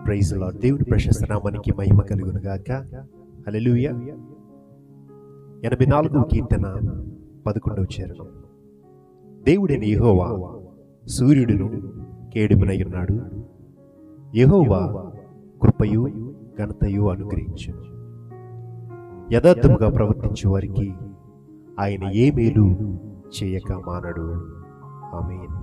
Praise lord. దేవుని ప్రశస్త నామానికి మహిమ కలుగును గాక. హల్లెలూయా. 84వ కీర్తన 11వ చరణం. దేవుడైన యెహోవా సూర్యుడును కేడుమునై ఉన్నాడు. యెహోవా కృపయు ఘనతయు అనుగ్రహించును. యథార్థముగా ప్రవర్తించే వారికి ఆయన ఏ మేలు చేయక మానడు. ఆమేన్.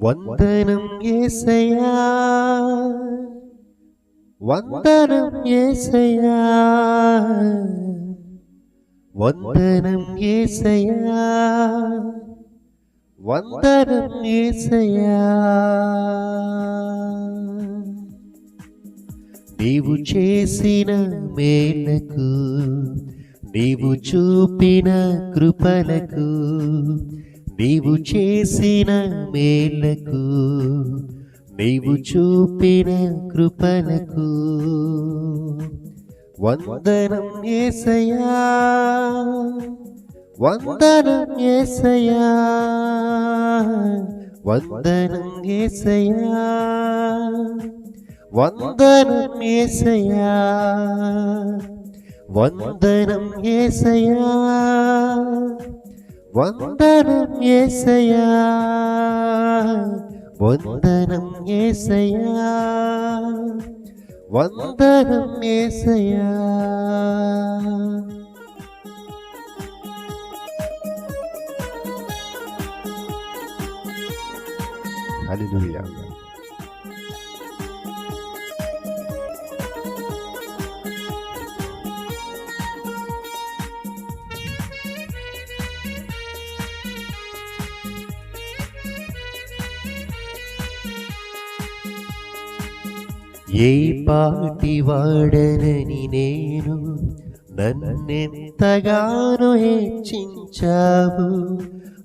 వందనం యేసయ్యా, వందనం యేసయ్యా, వందనం యేసయ్యా, వందనం యేసయ్యా. నీవు చేసిన మేలకు, నీవు చూపిన కృపలకు, నీవు చేసిన మేలకు, నీవు చూపిన కృపలకు వందనం యేసయ్యా, వందనం యేసయ్యా, వందనం యేసయ్యా, వందనం యేసయ్యా, వందనం యేసయ్యా, వందనం యేసయ్యా, వందనం యేసయ్యా, వందనం యేసయ్యా. హల్లెలూయా. ఏ పాటి వాడనని నేను నన్నెంతగానో హెచ్చించావు,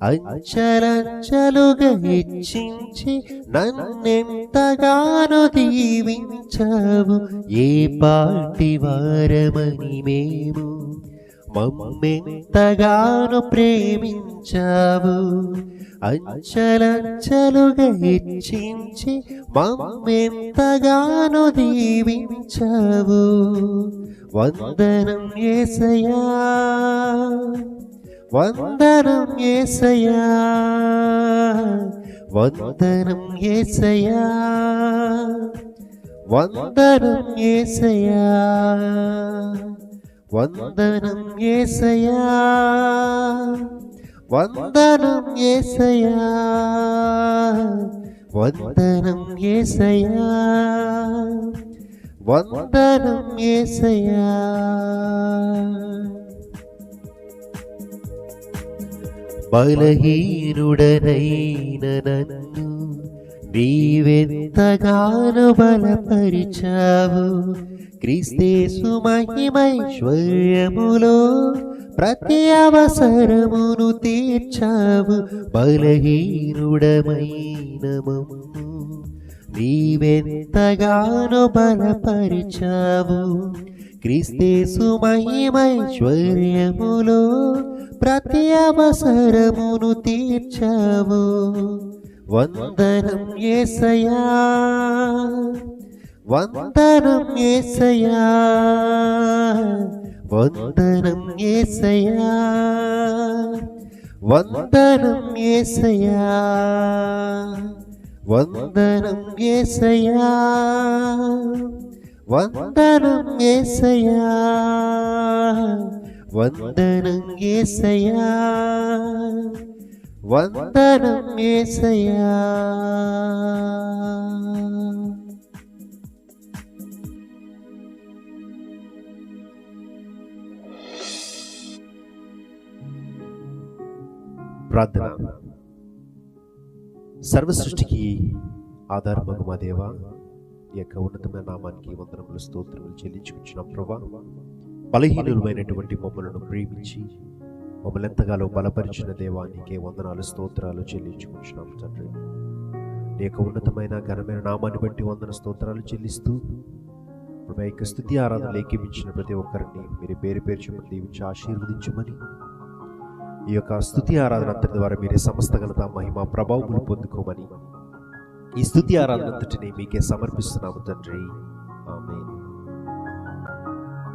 అంచలంచలుగా హెచ్చించి నన్నెంతగానో దీవించావు. ఏ పాటి వారమని మేము మమ్మెంతగానో ప్రేమించావు, అంచలంచలుగా హెచ్చించి మమ్మెంతగానో దీవించావు. వందనం యేసయ్యా, వందనం యేసయ్యా, వందనం యేసయ్యా, వందనం యేసయ్యా, వందనం యేసయ్యా, వందనం యేసయ్యా, వందనం యేసయ్యా, వందనం యేసయ్యా. బలహీనుడనైన నన్ను నీవెంతగానో బలపరిచావు, క్రీస్తేసు మహిమైశ్వర్యములో ప్రతి అవసరమును తీర్చావు. బలహీనుడమైన మమ్ము నీవెంతగానో బలపరిచావు, క్రీస్తేసు మహిమైశ్వర్యములో ప్రతి అవసరమును తీర్చావు. వందనం యేసయ్యా, వందనం యేసయ్యా, వందనం యేసయ్యా, వందనం యేసయ్యా, వందనం యేసయ్యా, వందనం యేసయ్యా, వందనం యేసయ్యా, వందనం యేసయ్యా. ప్రార్థన. సర్వసృష్టికి ఆధారమగు మా దేవా, ఈ యొక్క ఉన్నతమైన నామానికి వందనములు స్తోత్రములు చెల్లించుకుంటున్నాం ప్రభా. బలహీనులమైనటువంటి మమ్మలను ప్రేమించి మమ్మల్ని ఎంతగానో బలపరిచిన దేవానికి వందనాలు స్తోత్రాలు చెల్లించుకుంటున్నాం తండ్రి. నీ యొక్క ఉన్నతమైన ఘనమైన నామాన్ని బట్టి వందన స్తోత్రాలు చెల్లిస్తూ ప్రభా యొక్క స్తుతి ఆరాధనలు ఏకీపించిన ప్రతి ఒక్కరిని మీరు పేరు పేరు చెప్పి దీవించి ఆశీర్వదించమని, ఈ యొక్క స్తుతి ఆరాధన అంతటి ద్వారా మీరే సమస్త ఘనత మహిమ ప్రభావములు పొందుకోమని ఈ స్తుతి ఆరాధన అంతటిని మీకే సమర్పిస్తున్నాము తండ్రి. ఆమేన్.